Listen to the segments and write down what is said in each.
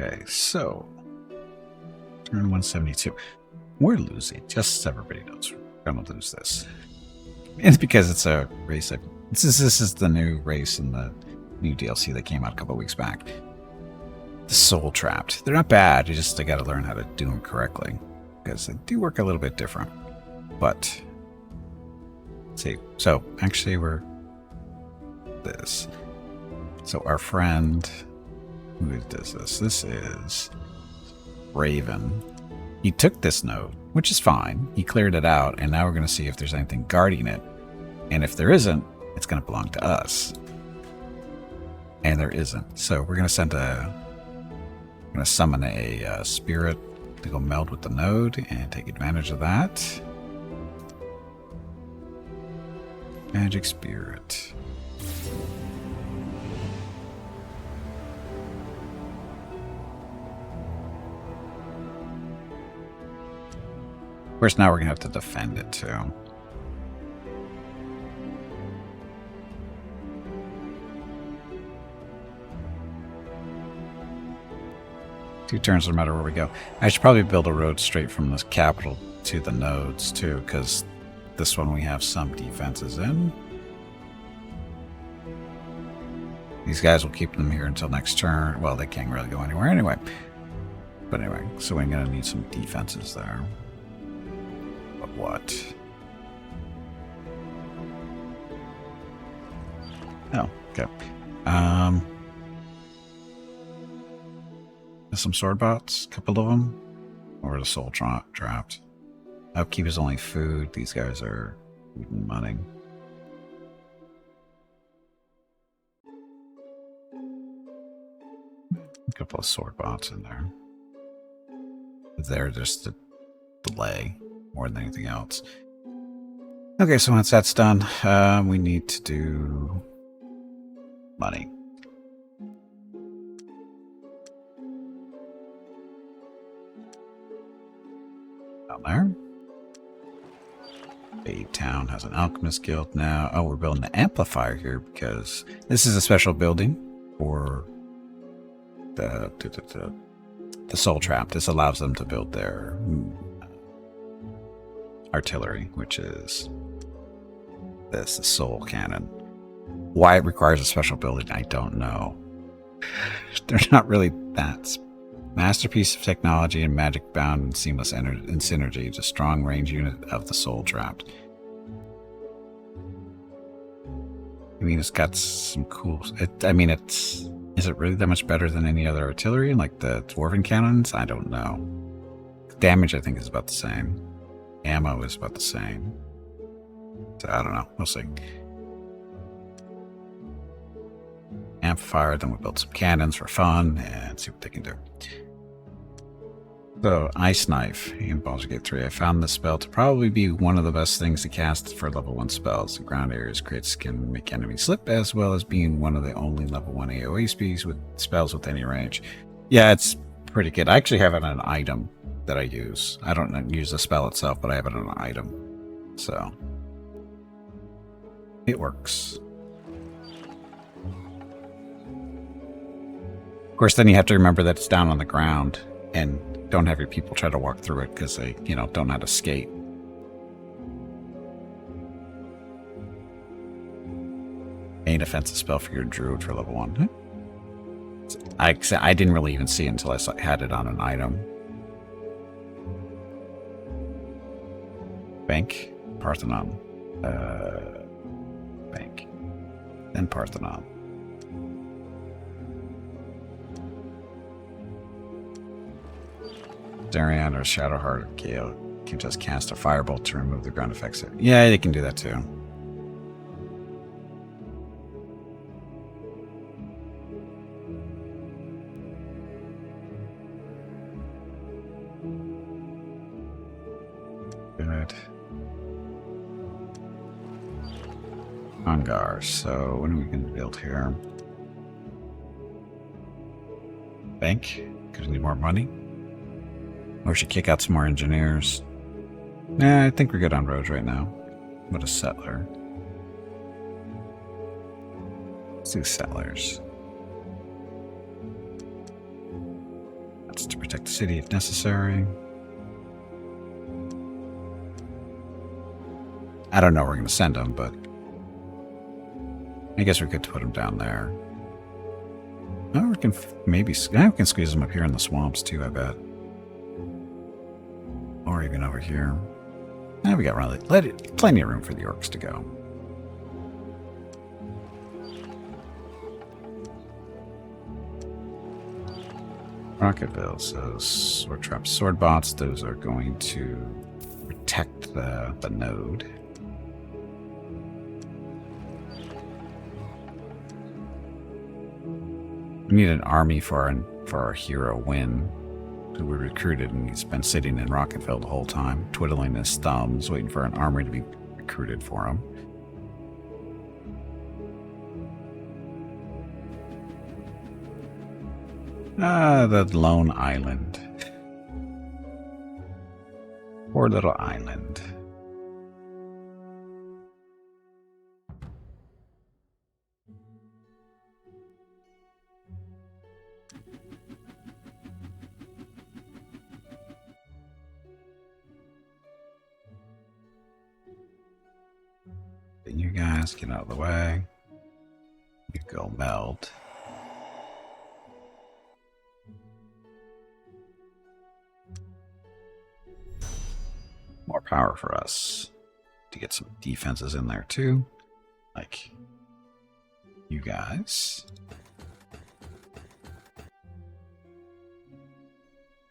Okay, so turn 172. We're losing. Just so everybody knows, we're gonna lose this. It's because it's a race. This is the new race in the new DLC that came out a couple weeks back. The Soultrapped. They're not bad. You just got to learn how to do them correctly because they do work a little bit different. But let's see. So actually, we're this. So our friend who does this? This is Raven. He took this node, which is fine. He cleared it out, and now we're going to see if there's anything guarding it. And if there isn't, it's going to belong to us. And there isn't. So we're going to send I'm going to summon a spirit to go meld with the node and take advantage of that. Magic spirit. Of course, now we're going to have to defend it too. Two turns no matter where we go. I should probably build a road straight from this capital to the nodes too, because this one we have some defenses in. These guys will keep them here until next turn. Well, they can't really go anywhere anyway. But anyway, so we're going to need some defenses there. But what? Oh, okay. Some sword bots, a couple of them, or the Soultrapped. Upkeep is only food. These guys are money. A couple of sword bots in there. They're just to delay more than anything else. Okay, so once that's done, we need to do money. Down there. Bay Town has an alchemist guild now. Oh, we're building an amplifier here because this is a special building for the Soultrapped. This allows them to build their artillery, which is the Soul Cannon. Why it requires a special building, I don't know. They're not really that. Masterpiece of technology and magic bound in seamless in synergy. It's a strong range unit of the Soultrapped. I mean, it's got some cool. Is it really that much better than any other artillery, like the dwarven cannons? I don't know. Damage, I think, is about the same. Ammo is about the same. So I don't know. We'll see. Amplifier, then we'll build some cannons for fun and see what they can do. So, Ice Knife in Baldur's Gate 3. I found this spell to probably be one of the best things to cast for level 1 spells. The ground areas crits can make enemies slip, as well as being one of the only level 1 AoE spells with any range. Yeah, it's pretty good. I actually have it on an item that I use. I don't use the spell itself, but I have it on an item. So, it works. Of course, then you have to remember that it's down on the ground, and don't have your people try to walk through it because they, don't know how to skate. Main offensive spell for your druid for level 1. I didn't really even see it until I had it on an item. Bank, Parthenon, Bank, then Parthenon. Darian or Shadowheart or Gale can just cast a firebolt to remove the ground effects. Yeah, they can do that too. Good. Angar. So what are we going to build here? Bank? Because we need more money. Or we should kick out some more engineers. Nah, I think we're good on roads right now. What a settler. Let's do settlers. protect the city if necessary. I don't know where we're going to send them, but I guess we could put them down there. Oh, we can maybe we can squeeze them up here in the swamps too, I bet. Or even over here. We got plenty of room for the orcs to go. Rocketville says Soultrapped sword bots. Those are going to protect the node. We need an army for our hero Win, who we recruited, and he's been sitting in Rocketville the whole time, twiddling his thumbs, waiting for an army to be recruited for him. The lone island. Poor little island. You guys get out of the way. You go meld. More power for us to get some defenses in there too, like you guys.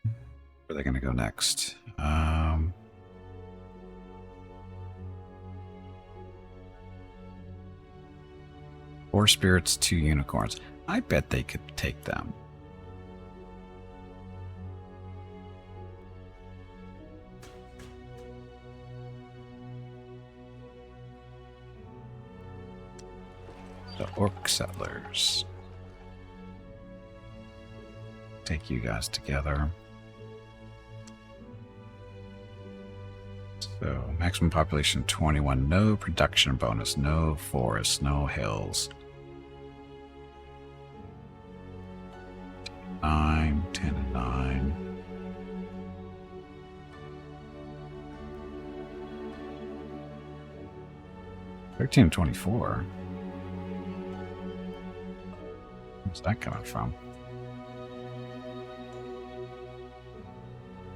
Where are they going to go next? 4 spirits, 2 unicorns. I bet they could take them. The orc settlers. Take you guys together. So, maximum population 21. No production bonus. No forests. No hills. 9, 10, and 9. $13 and 24. Where's that coming from?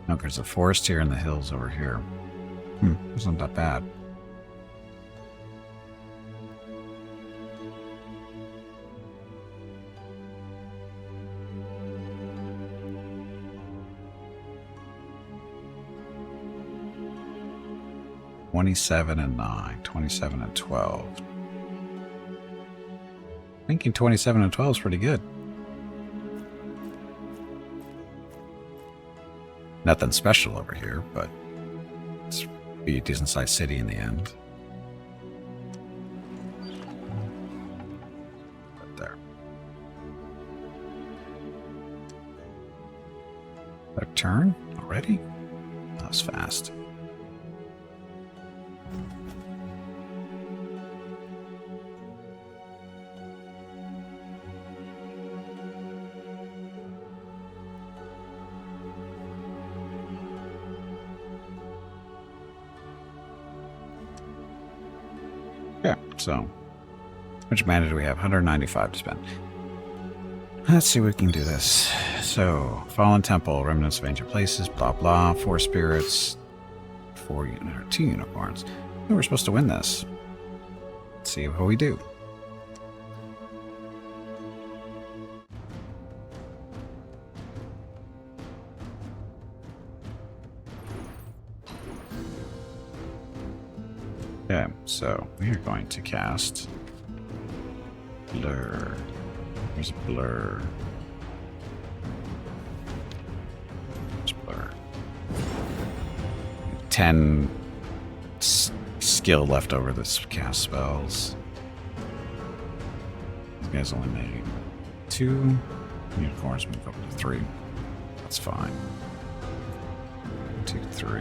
No, there's a forest here and the hills over here. Isn't that bad? $27 and 9, 27 and 12. Thinking 27 and 12 is pretty good. Nothing special over here, but it's be a decent sized city in the end. Right there. Their turn already? That was fast. Yeah, so how much mana do we have? 195 to spend. Let's see if we can do this. So, Fallen Temple, Remnants of Ancient Places, blah blah, 4 spirits, 2 unicorns. Oh, we're supposed to win this. Let's see how we do. Okay, so we are going to cast Blur. There's Blur. There's Blur. 10 skill left over this cast spells. These guys only made 2. Unicorns move up to 3. That's fine. 2, 3.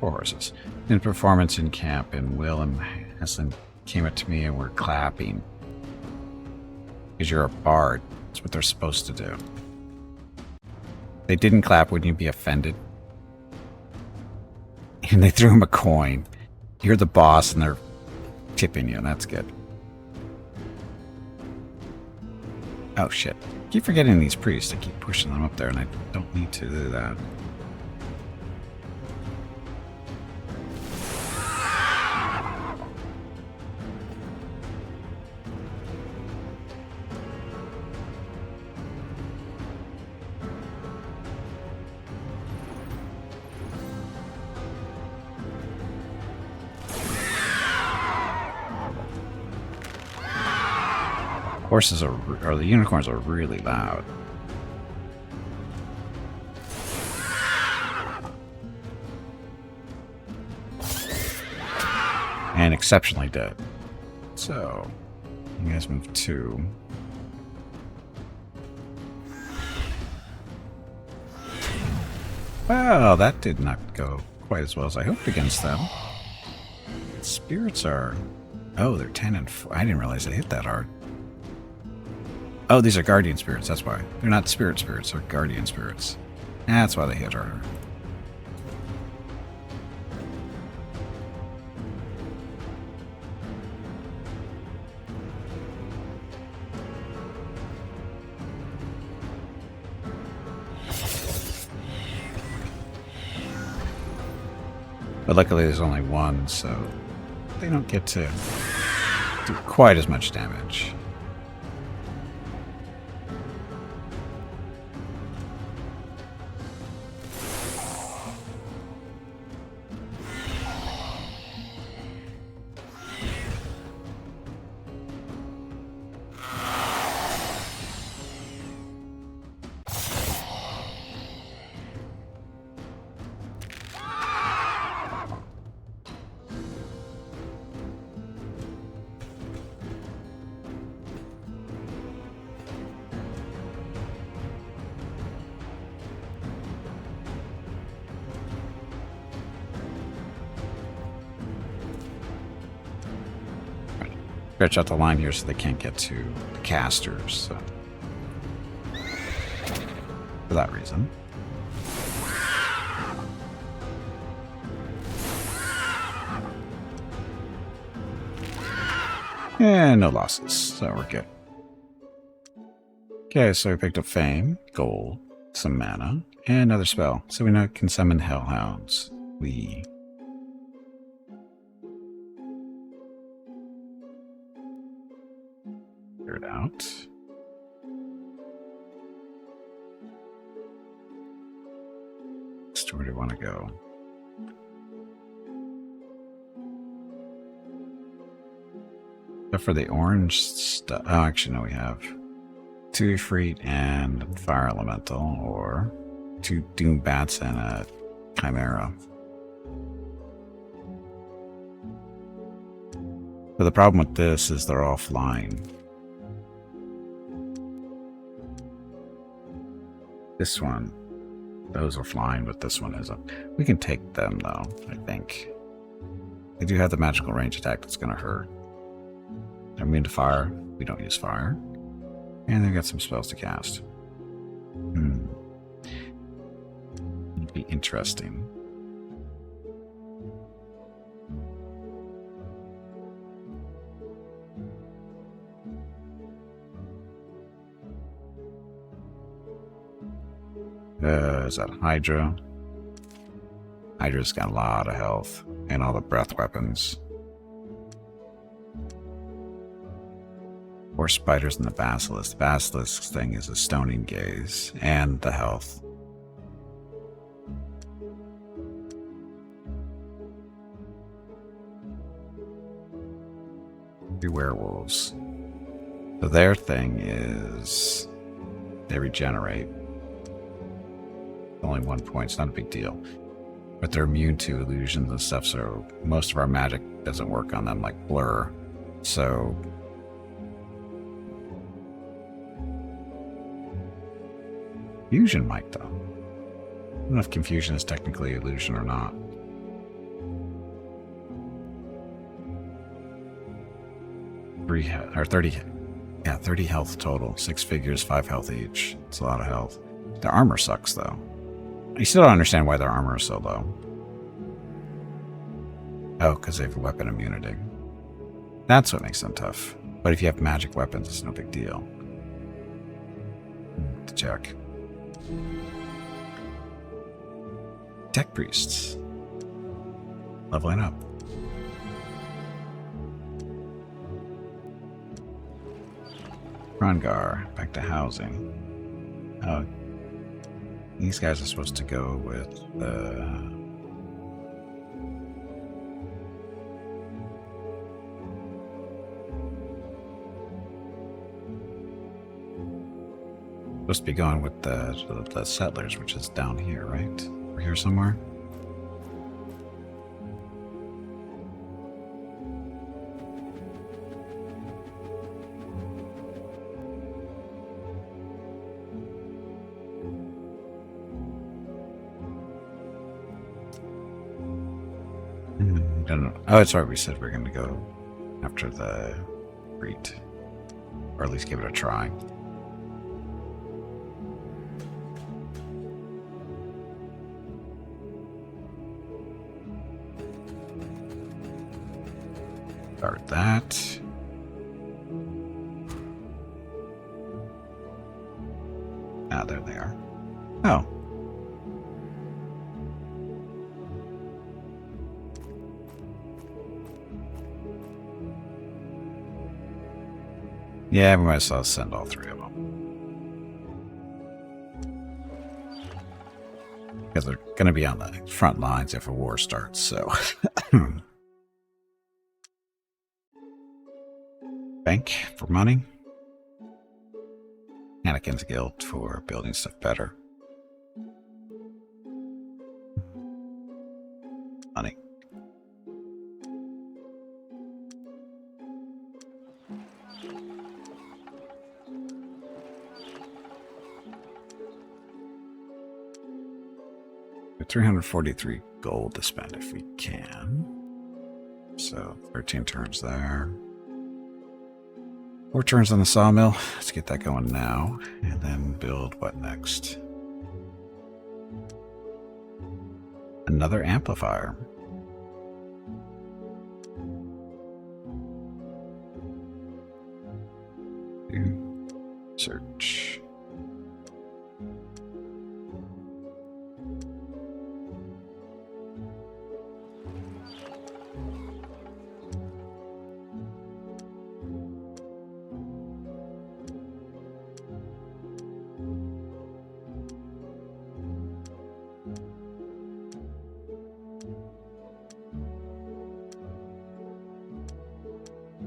4 horses. In performance in camp, and Will and Haslin came up to me and were clapping. Because you're a bard. That's what they're supposed to do. They didn't clap, wouldn't you be offended? And they threw him a coin. You're the boss and they're tipping you. That's good. Oh shit. I keep forgetting these priests. I keep pushing them up there and I don't need to do that. Horses are, or the unicorns are really loud. And exceptionally dead. So, you guys move 2. Well, that did not go quite as well as I hoped against them. Spirits are... Oh, they're 10 and 4. I didn't realize they hit that hard. Oh, these are guardian spirits, that's why. They're not spirit spirits, they're guardian spirits. That's why they hit harder. But luckily there's only 1, so they don't get to do quite as much damage. Stretch out the line here so they can't get to the casters. So. For that reason. And no losses, so we're good. Okay, so we picked up Fame, Gold, some mana, and another spell. So we now can summon Hellhounds. We... it out. So where do we want to go? Except for the orange stuff. Oh, actually, no, we have 2 Ifrit and Fire Elemental, or 2 Doom Bats and a Chimera. But the problem with this is they're all flying. This one, those are flying, but this one isn't. We can take them, though, I think. They do have the magical range attack that's going to hurt. They're immune to fire. We don't use fire. And they've got some spells to cast. It'd be interesting. Is that Hydra? Hydra's got a lot of health and all the breath weapons. Or spiders and the basilisk. The basilisk thing is a stoning gaze and the health. The werewolves. So their thing is they regenerate. Only 1 point, it's not a big deal. But they're immune to illusions and stuff, so most of our magic doesn't work on them, like blur. So fusion might, though. I don't know if confusion is technically illusion or not. or 30. Yeah, 30 health total. 6 figures, 5 health each. It's a lot of health. Their armor sucks, though. I still don't understand why their armor is so low. Oh, because they have weapon immunity. That's what makes them tough. But if you have magic weapons, it's no big deal. To check. Tech priests. Leveling up. Rongar, back to housing. Oh, these guys are supposed to go with supposed to be going with the settlers, which is down here, right? Over here somewhere. I don't know. Oh, it's right. We said we're going to go after the Reet, or at least give it a try. Start that. Ah, there they are. Oh. Yeah, we might as well send all 3 of them. Because they're going to be on the front lines if a war starts, so. Bank for money. Anakin's Guild for building stuff better. Money. We have 343 gold to spend if we can. So 13 turns there. 4 turns on the sawmill. Let's get that going now. And then build what next? Another amplifier. Search.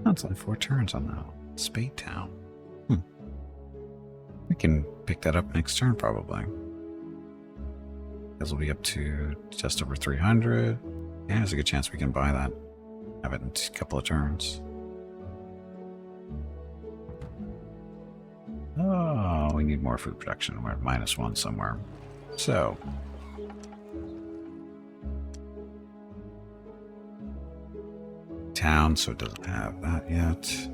That's only 4 turns on the Spade Town. We can pick that up next turn, probably. Because we'll be up to just over 300. Yeah, there's a good chance we can buy that. Have it in a couple of turns. Oh, we need more food production. We're at -1 somewhere. So. Town, so it doesn't have that yet.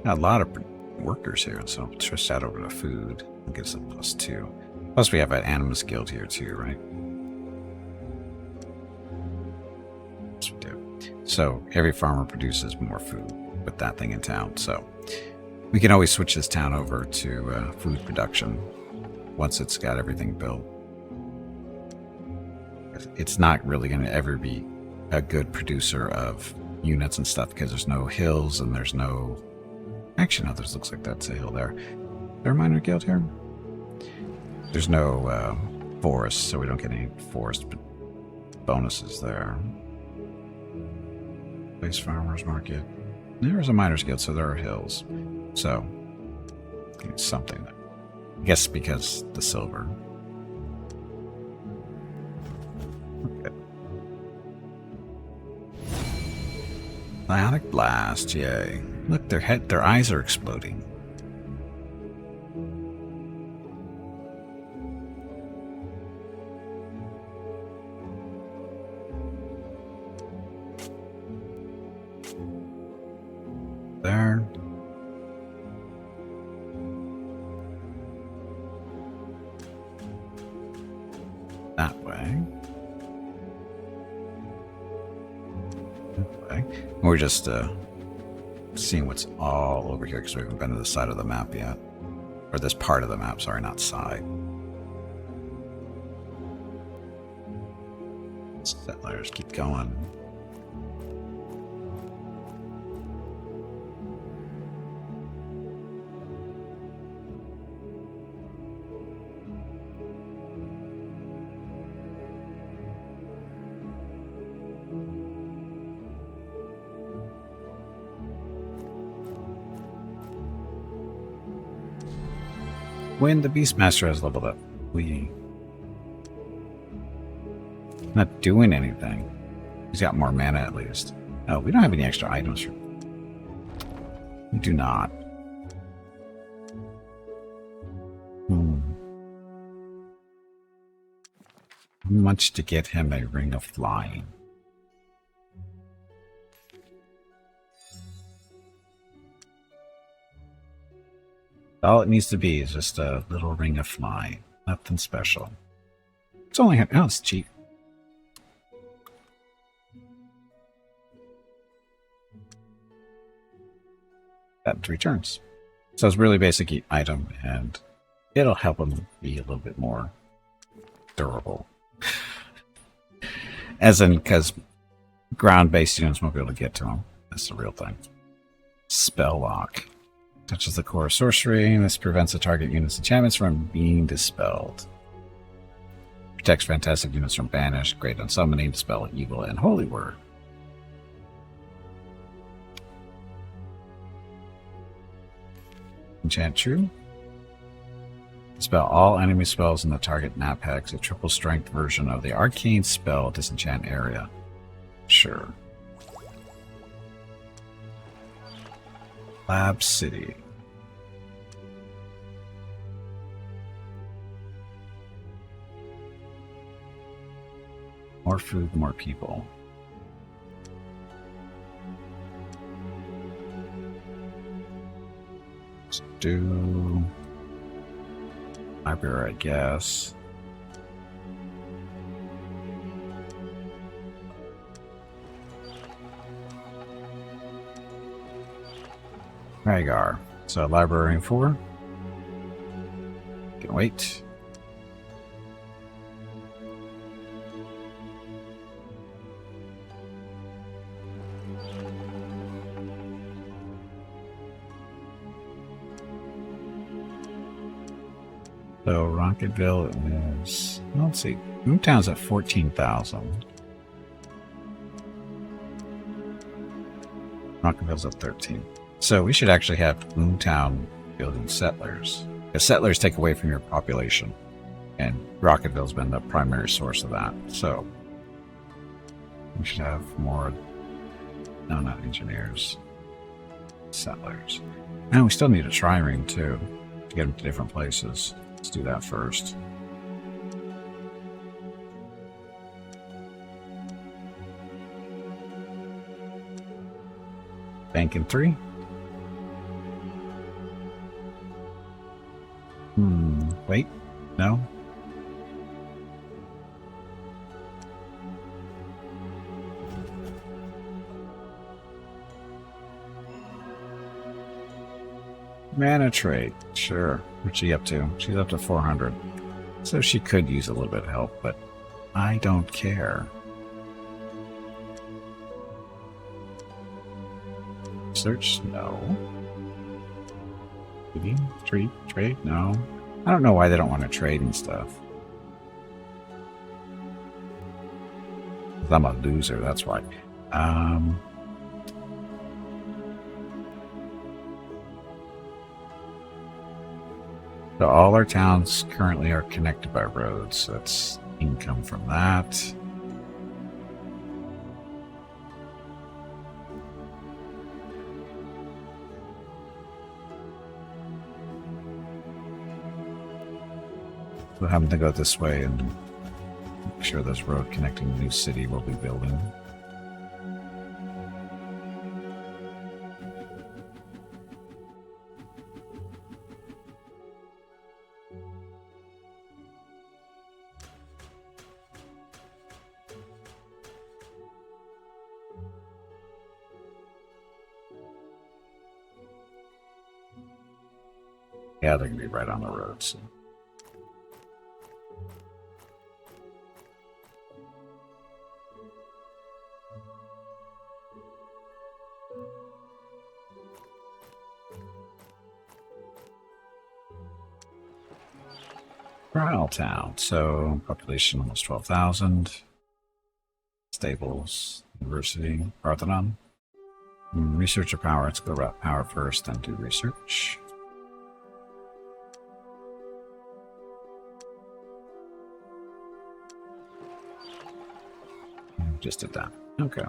Got a lot of workers here, so I'll switch that over to food and get us a +2. Plus we have an Animus Guild here too, right? Yes, we do. So every farmer produces more food with that thing in town, so we can always switch this town over to food production once it's got everything built. It's not really going to ever be a good producer of units and stuff because there's no hills and there's no... Actually, no, this looks like that's a hill there. Is there a miner guild here? There's no forest, so we don't get any forest bonuses there. Place farmers market. There's a miners guild, so there are hills. So, something. I guess because the silver. Ionic blast, yay. Look, their eyes are exploding. that way. That way. We're just seeing what's all over here because we haven't been to this side of the map yet. Or this part of the map, sorry, not side. Settlers, keep going. When the Beastmaster has leveled up, we not doing anything. He's got more mana at least. Oh, we don't have any extra items. We do not. How much to get him a ring of flying? All it needs to be is just a little ring of flying. Nothing special. It's only... Oh, it's cheap. That 3 turns. So it's a really basic item, and it'll help him be a little bit more durable. As in, because ground-based units won't be able to get to him. That's the real thing. Spell lock. Touches the core sorcery. This prevents the target unit's enchantments from being dispelled. Protects fantastic units from banish. Great on summoning, dispel evil, and holy word. Enchant true. Dispel all enemy spells in the target map hex. A triple strength version of the arcane spell disenchant area. Sure. Lab City. More food, more people. Let's do library, I guess. Rhaegar. So library 4. Can wait. So Rocketville is, let's see, Moontown's at 14,000. Rocketville's at 13. So we should actually have Moontown building settlers. Because settlers take away from your population. And Rocketville's been the primary source of that. So we should have more, no, not engineers, settlers. And we still need a tri-ring too, to get them to different places. Let's do that first. Bank in 3. Wait, no. Mana trade, sure. What's she up to? She's up to 400. So she could use a little bit of help, but I don't care. Search, no. Trade, no. I don't know why they don't want to trade and stuff. I'm a loser, that's why. So all our towns currently are connected by roads. So that's income from that. We'll have to go this way and make sure this road connecting the new city we'll be building. Yeah, they're gonna be right on the road. So. Trial town. So population almost 12,000. Stables, university, Parthenon. Researcher power. Let's go about power first, then do research. Just did that. Okay.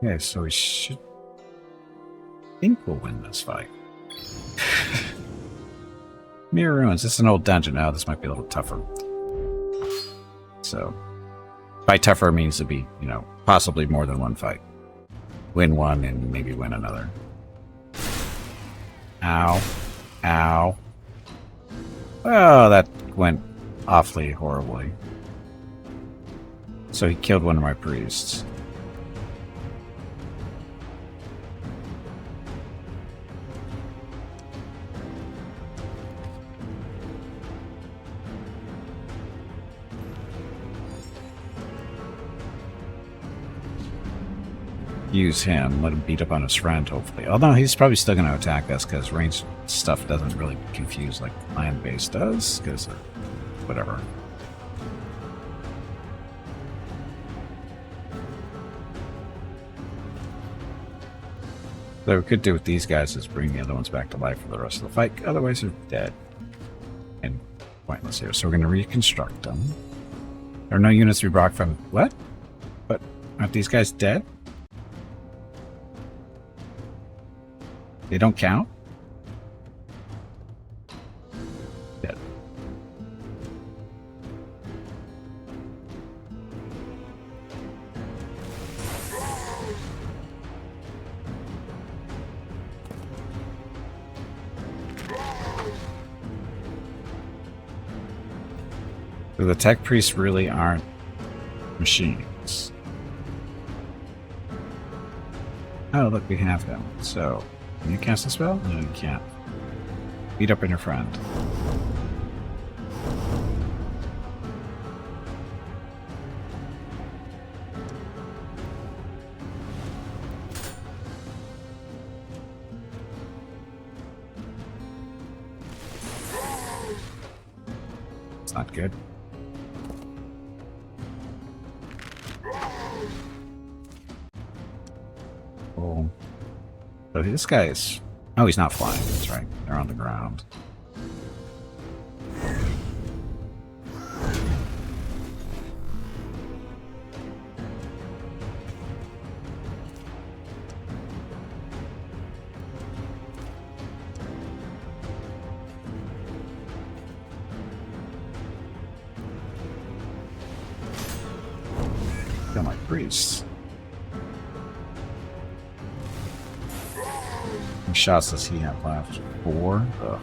Okay, so we should think we'll win this fight. Mirror Ruins. This is an old dungeon now. This might be a little tougher. So, by tougher means to be, you know, possibly more than one fight. Win one and maybe win another. Ow. Ow. Oh, that went awfully horribly. So he killed one of my priests. Use him, let him beat up on his friend, hopefully. Although he's probably still going to attack us because ranged stuff doesn't really confuse like land-based does, because whatever. So what we could do with these guys is bring the other ones back to life for the rest of the fight. Otherwise, they're dead and pointless here. So we're going to reconstruct them. There are no units to be brought from. What? But aren't these guys dead? They don't count? Dead. So the tech priests really aren't machines. Oh, look, we have them. So, can you cast a spell? No, you can't. Beat up on your friend. It's not good. Oh. So this guy is... Oh, he's not flying. That's right. They're on the ground. Kill my priests. How many shots does he have left? 4? Ugh.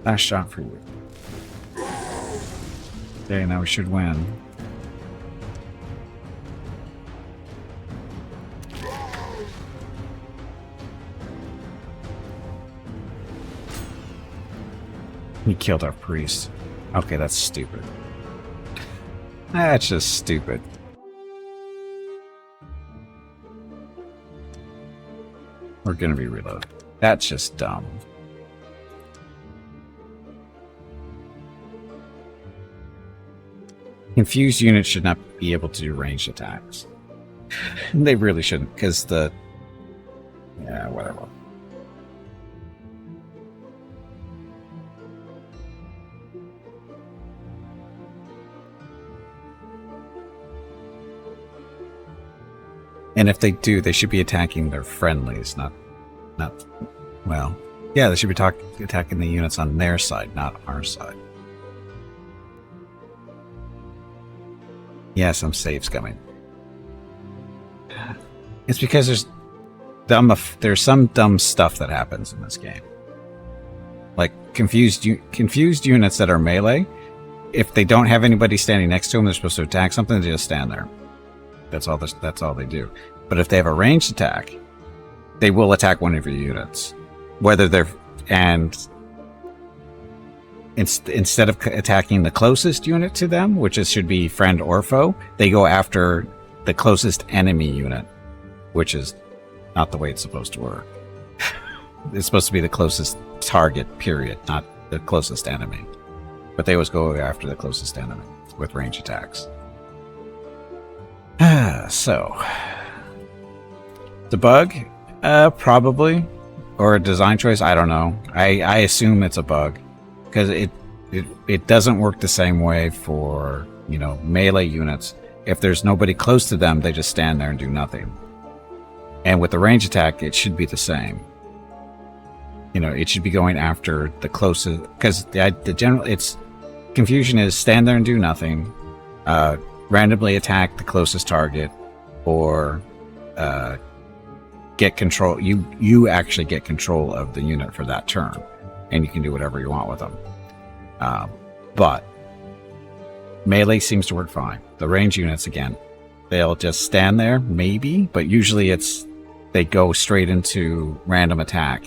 Last shot for you. Okay, now we should win. He killed our priest. Okay, that's stupid. That's just stupid. We're gonna be reloaded. That's just dumb. Confused units should not be able to do ranged attacks. They really shouldn't, because the... Yeah, whatever. And if they do, they should be attacking their friendlies, not... Well, yeah, they should be attacking the units on their side, not our side. Yeah, some saves coming. It's because there's some dumb stuff that happens in this game. Like confused units that are melee. If they don't have anybody standing next to them, they're supposed to attack something. They just stand there. That's all they do. But if they have a ranged attack, they will attack one of your units, whether they're instead of attacking the closest unit to them, which should be friend or foe, they go after the closest enemy unit, which is not the way it's supposed to work. It's supposed to be the closest target, period, not the closest enemy. But they always go after the closest enemy with range attacks. So, the bug, probably, or a design choice. I don't know. I assume it's a bug because it doesn't work the same way for melee units. If there's nobody close to them, they just stand there and do nothing. And with the range attack, it should be the same. It should be going after the closest, because the general confusion is stand there and do nothing, randomly attack the closest target, or get control. You actually get control of the unit for that turn, and you can do whatever you want with them. But melee seems to work fine. The range units, again, they'll just stand there, maybe, but usually they go straight into random attack,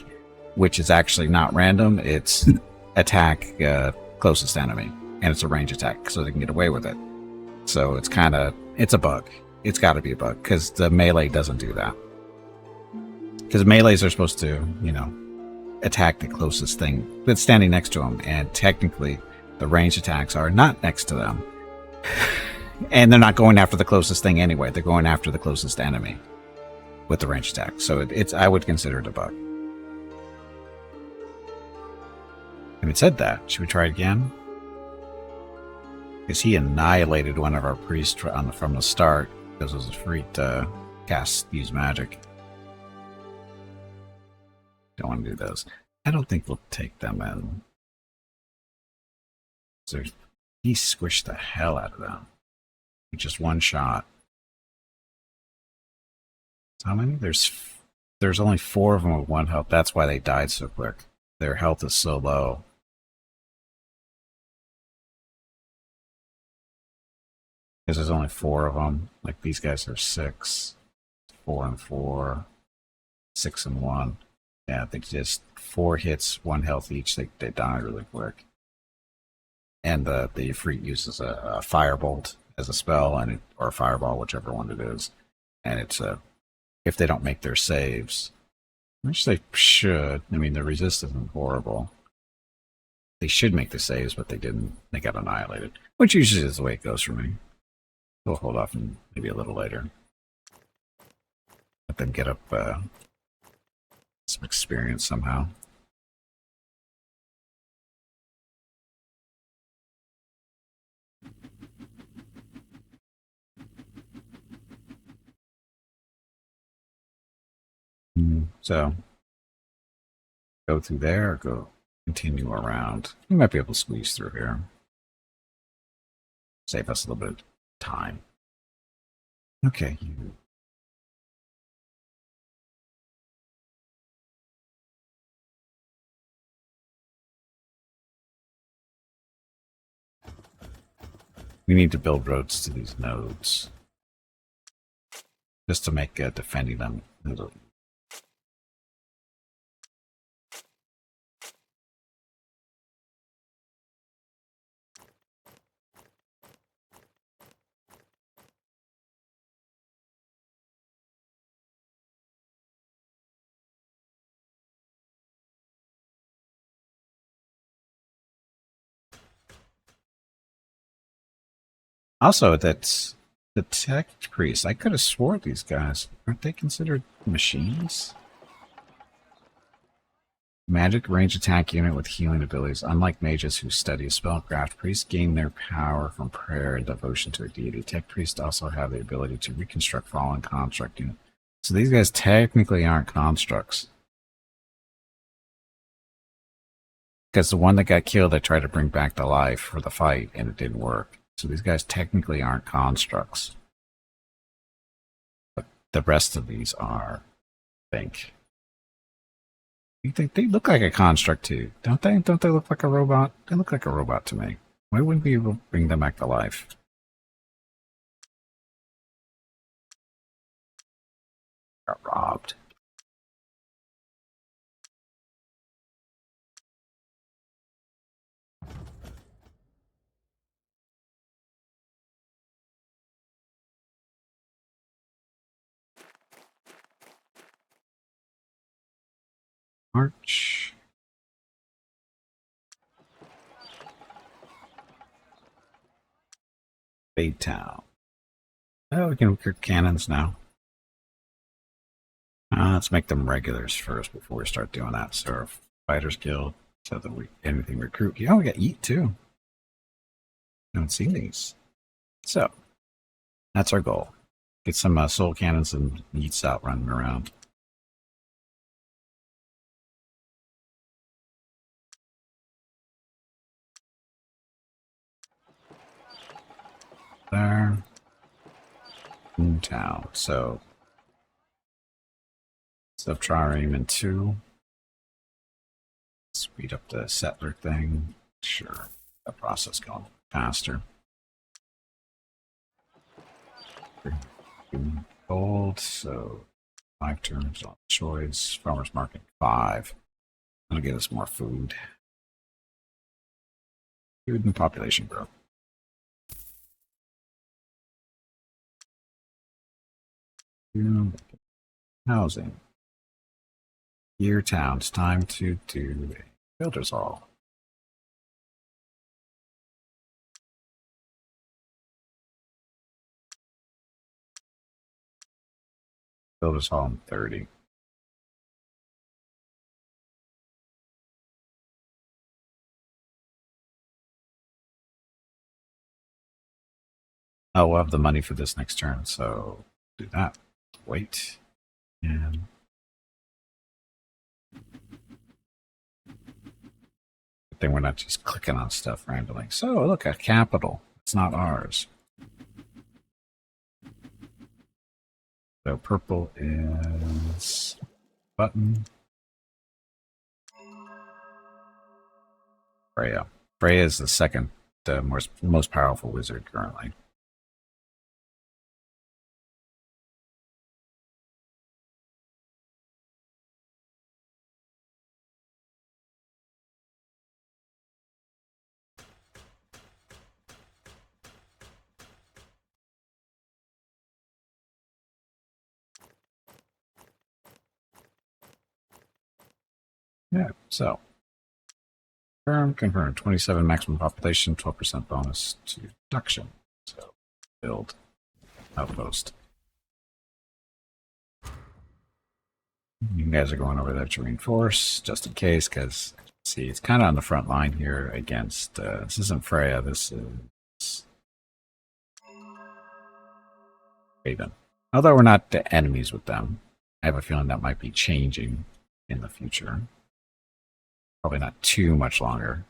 which is actually not random. It's attack closest enemy, and it's a range attack, so they can get away with it. So it's a bug. It's got to be a bug, because the melee doesn't do that. Because melees are supposed to, attack the closest thing that's standing next to them, and technically the range attacks are not next to them. And they're not going after the closest thing anyway. They're going after the closest enemy with the range attack. So I would consider it a bug. Having said that, should we try it again? Because he annihilated one of our priests from the start because it was a free to use magic. Don't want to do those. I don't think we'll take them in. So he squished the hell out of them. With just one shot. How many? There's only 4 of them with 1 health. That's why they died so quick. Their health is so low. Because there's only 4 of them. Like these guys are 6. 4 and 4. 6 and 1. Yeah, they just 4 hits, 1 health each. They die really quick. And the Ifrit uses a firebolt as a spell, or a fireball, whichever one it is. And it's if they don't make their saves, which they should. I mean, the resistance is horrible. They should make the saves, but they didn't. They got annihilated, which usually is the way it goes for me. We'll hold off and maybe a little later. Let them get up some experience somehow. So, go through there or continue around. We might be able to squeeze through here. Save us a little bit of time. Okay. We need to build roads to these nodes. Just to make defending them a little. Also, that's the tech priest. I could have swore these guys aren't they considered machines? Magic range attack unit with healing abilities. Unlike mages who study spellcraft, priests gain their power from prayer and devotion to a deity. Tech priests also have the ability to reconstruct fallen construct units. So these guys technically aren't constructs. Because the one that got killed, I tried to bring back to life for the fight, and it didn't work. So these guys technically aren't constructs. But the rest of these are, I think. They look like a construct too, don't they? Don't they look like a robot? They look like a robot to me. Why wouldn't we bring them back to life? Got robbed. March. Baytown. Oh, we can recruit cannons now. Let's make them regulars first before we start doing that. So our Fighters Guild, so that we anything recruit. Oh, we got Eat too. I haven't seen these. So that's our goal. Get some soul cannons and Eats out running around. There. Town. So stuff trireme in 2. Speed up the settler thing. Sure. That process going faster. Gold, so 5 turns on choice. Farmer's market 5. That'll get us more food. Food and population growth. Housing. Year towns. Time to do a builder's hall. Builder's hall in 30. Oh, we'll have the money for this next turn, so do that. Wait. And then we're not just clicking on stuff randomly. So look, a capital. It's not ours. So purple is button. Freya. Freya is the second most powerful wizard currently. Yeah, so confirm 27 maximum population, 12% bonus to production. So build outpost. You guys are going over there to reinforce just in case, because see, it's kind of on the front line here against. This isn't Freya. This is Raven. Although we're not enemies with them, I have a feeling that might be changing in the future. Probably not too much longer.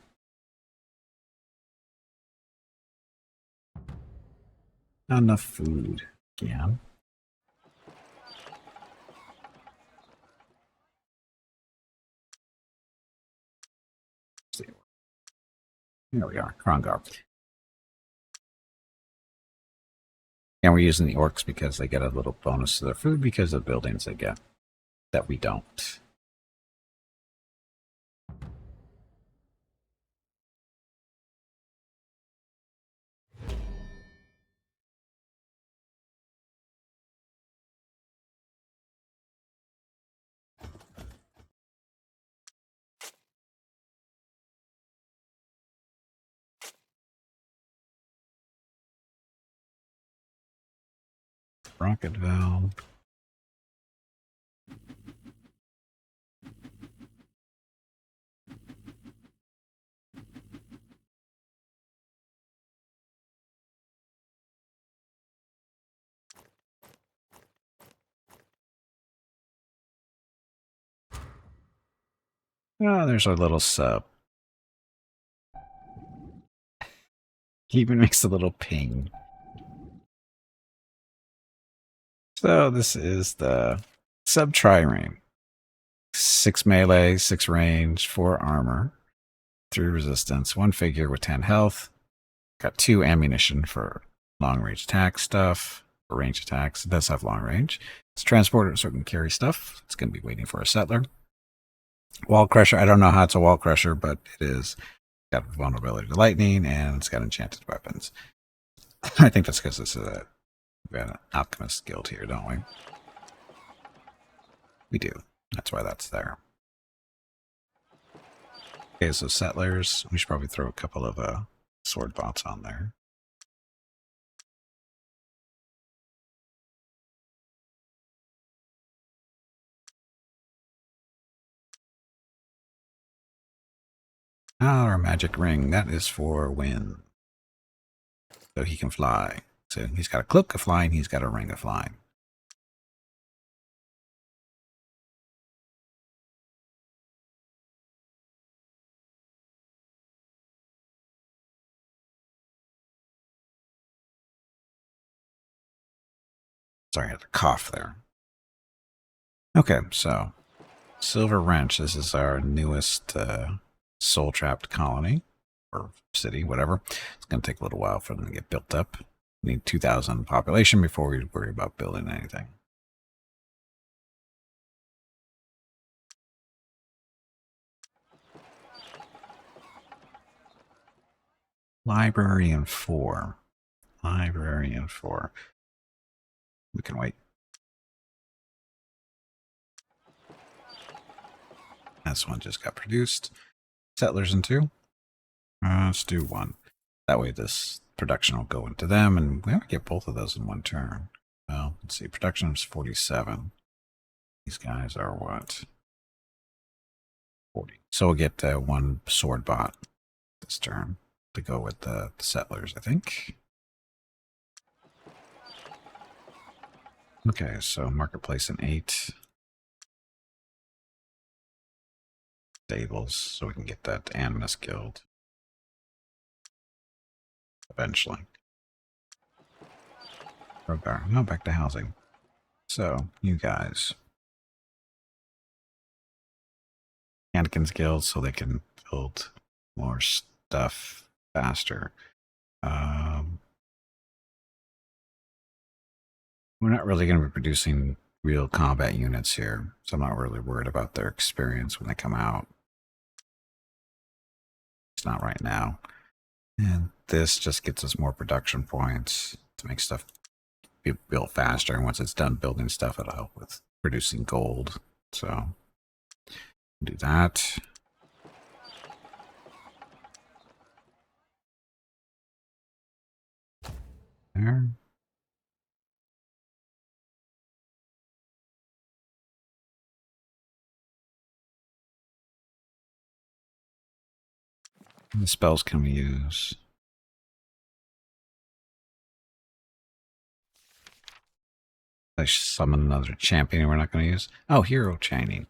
Not enough food again. There we are, Krongar. And we're using the orcs because they get a little bonus to their food because of buildings they get that we don't. Rocket valve. Oh, there's our little sub. He even makes a little ping. So this is the sub trireme. 6 melee, 6 range, 4 armor, 3 resistance, 1 figure with 10 health. Got 2 ammunition for long range attack stuff, or range attacks. It does have long range. It's a transporter, so it can carry stuff. It's going to be waiting for a settler. Wall crusher. I don't know how it's a wall crusher, but it is. Got vulnerability to lightning, and it's got enchanted weapons. I think that's because this is we have an alchemist guild here, don't we? We do. That's why that's there. Okay, so settlers. We should probably throw a couple of sword bots on there. Ah, our magic ring. That is for wind. So he can fly. So he's got a cloak of flying, he's got a ring of flying. Sorry, I had a cough there. Okay, so Silver Wrench. This is our newest Soultrapped colony, or city, whatever. It's going to take a little while for them to get built up. We need 2,000 population before we worry about building anything. Librarian 4. Librarian 4. We can wait. This one just got produced. Settlers in 2. Let's do 1. That way this production will go into them, and we have to get both of those in 1 turn. Well, let's see. Production is 47. These guys are what? 40. So we'll get 1 sword bot this turn to go with the settlers, I think. Okay, so marketplace in 8. Stables, so we can get that Animus Guild eventually. Rogar. No, back to housing. So, you guys. Anakin's Guild, so they can build more stuff faster. We're not really going to be producing real combat units here, so I'm not really worried about their experience when they come out. It's not right now. And this just gets us more production points to make stuff be built faster. And once it's done building stuff, it'll help with producing gold. So do that. There. What spells can we use? I summon another champion we're not going to use. Oh, hero chaining.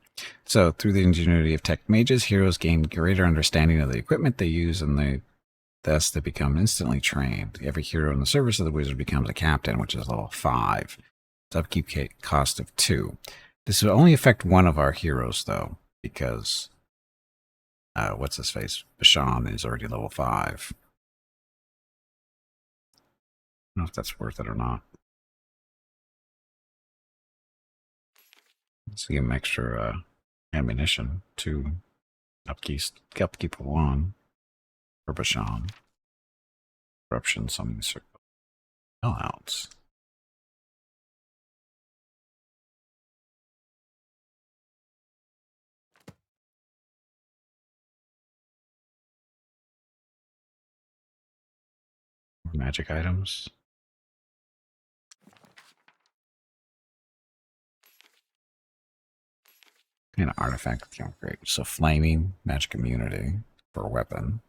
So through the ingenuity of tech mages, heroes gain greater understanding of the equipment they use, and thus they become instantly trained. Every hero in the service of the wizard becomes a captain, which is level 5. It's upkeep cost of 2. This will only affect one of our heroes, though, because what's his face? Bashan is already level 5. I don't know if that's worth it or not. Let's give him extra ammunition to upkeep 1 for Bashan. Corruption, something circle. Hell outs. More magic items. And artifact, great. So flaming, magic immunity for a weapon.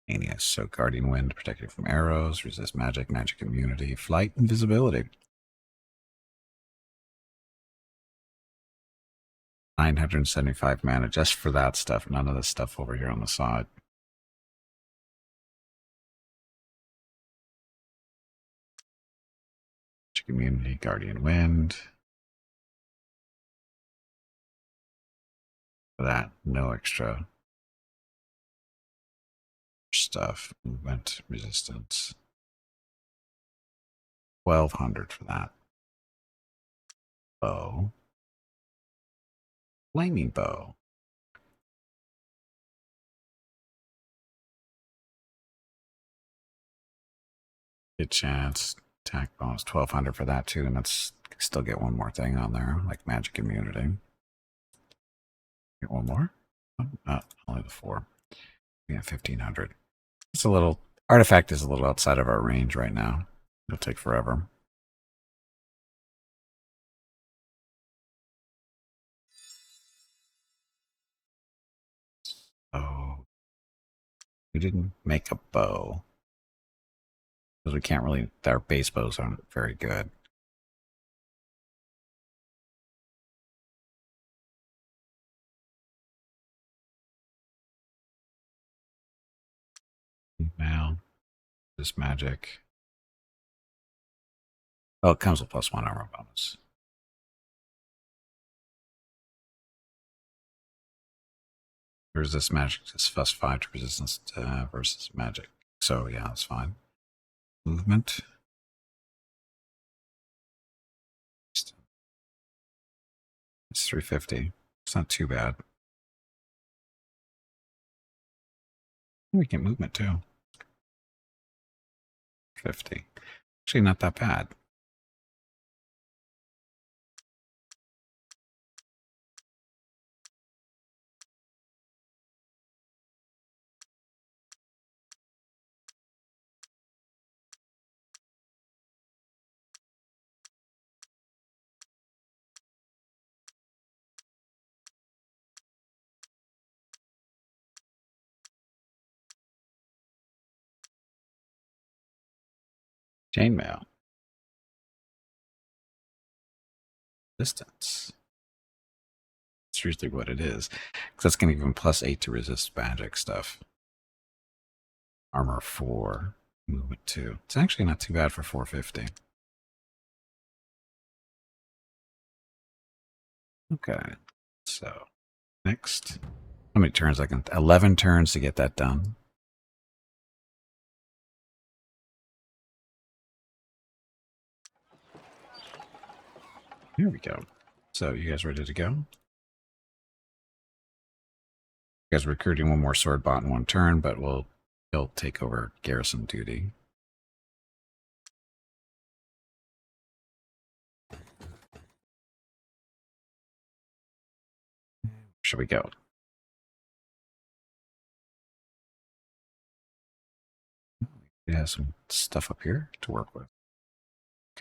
Mania, so guardian wind, protected from arrows, resist magic, magic immunity, flight, invisibility. 975 mana just for that stuff. None of the stuff over here on the side. Magic immunity, guardian wind. For that, no extra stuff. Movement, resistance. 1200 for that. Bow. Flaming bow. Good chance. Attack bonus 1200 for that too, and let's still get one more thing on there, like magic immunity. Get one more? Only the 4. Yeah, 1500. It's a little artifact is a little outside of our range right now. It'll take forever. Oh, we didn't make a bow because we can't really. Our base bows aren't very good. Now, this magic. Oh, it comes with +1 armor bonus. There's this magic, just +5 to resistance versus magic. So yeah, that's fine. Movement. It's 350. It's not too bad. We get movement too. 50. Actually, not that bad. Chainmail. Distance. That's usually what it is. Because that's going to give him +8 to resist magic stuff. Armor 4. Movement 2. It's actually not too bad for 450. Okay. So, next. How many turns I can... 11 turns to get that done. Here we go. So, you guys ready to go? You guys are recruiting one more sword bot in one turn, but he'll take over garrison duty. Should we go? It has some stuff up here to work with.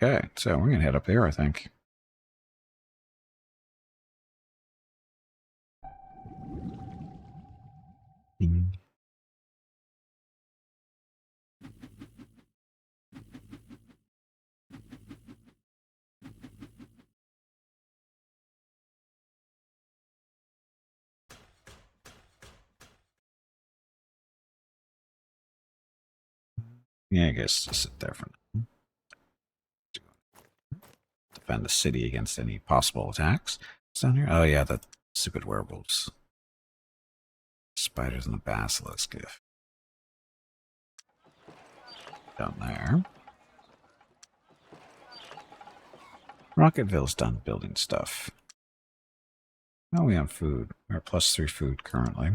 Okay, so we're going to head up there, I think. Yeah, I guess just sit there for now. Defend the city against any possible attacks. What's down here? Oh yeah, the stupid werewolves. Spiders and the basilisk. Down there. Rocketville's done building stuff. How are we on food? We're +3 food currently.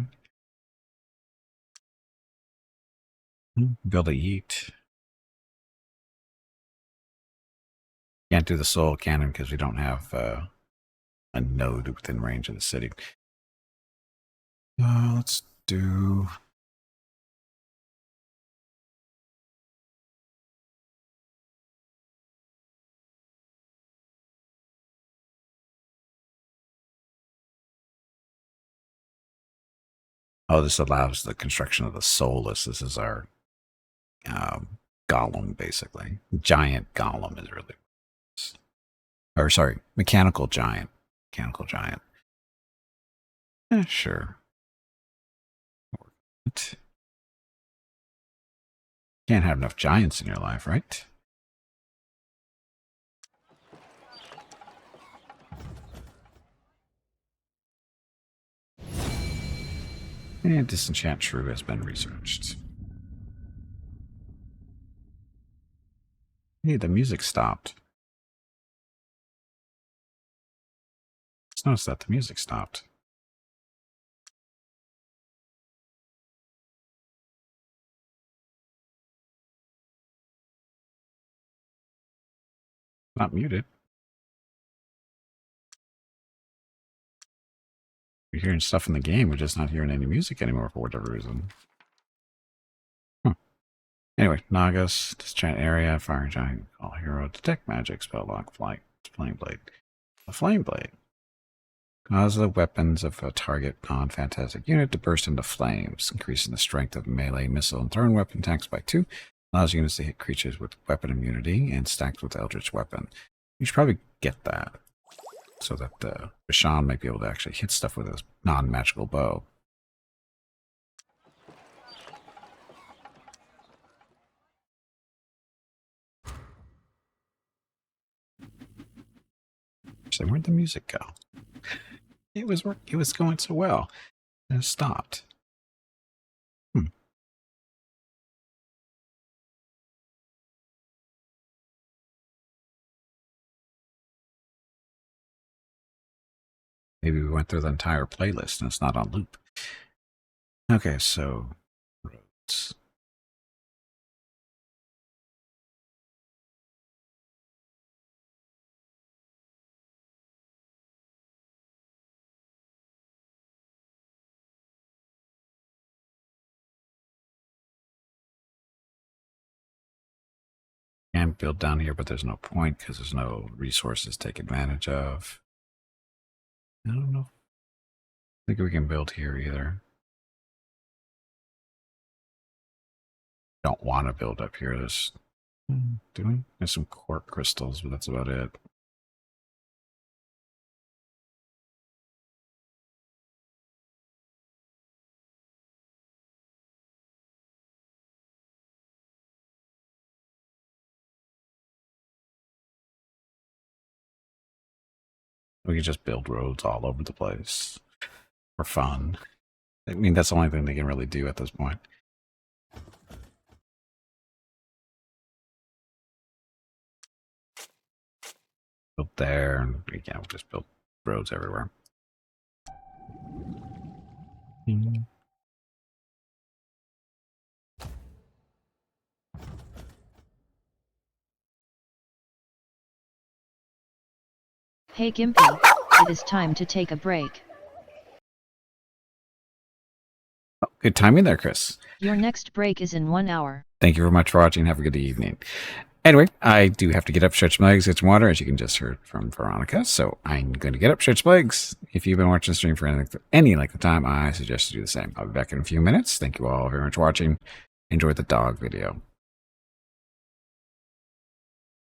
Build a yeet. Can't do the soul cannon because we don't have a node within range of the city. Let's do... Oh, this allows the construction of the soulless. This is our golem, basically. Giant golem is really... Or, sorry, mechanical giant. Mechanical giant. Sure. Can't have enough giants in your life, right? And Disenchant Shrew has been researched. Hey, the music stopped. Just noticed that the music stopped. Not muted. We're hearing stuff in the game. We're just not hearing any music anymore for whatever reason. Anyway, Nagas, Disenchant Area, Fire Giant, All Hero, Detect Magic, Spell Lock, Flight, Flame Blade. A Flame Blade. Cause the weapons of a target non-fantastic unit to burst into flames, increasing the strength of melee, missile, and thrown weapon attacks by 2. Allows units to hit creatures with weapon immunity and stacked with Eldritch Weapon. You should probably get that, so that Bashan might be able to actually hit stuff with his non-magical bow. So where'd the music go? It was going so well, and it stopped. Maybe we went through the entire playlist and it's not on loop. Okay, so roads. Can't build down here, but there's no point because there's no resources to take advantage of. I don't know. I think we can build here either. Don't want to build up here. There's some quark crystals, but that's about it. We could just build roads all over the place for fun. I mean, that's the only thing they can really do at this point. Build there, and again, we'll just build roads everywhere. Hey Gimpy, it is time to take a break. Oh, good timing there, Chris. Your next break is in 1 hour. Thank you very much for watching. Have a good evening. Anyway, I do have to get up, stretch my legs, get some water, as you can just heard from Veronica. So I'm going to get up, stretch my legs. If you've been watching the stream for any length of time, I suggest you do the same. I'll be back in a few minutes. Thank you all very much for watching. Enjoy the dog video.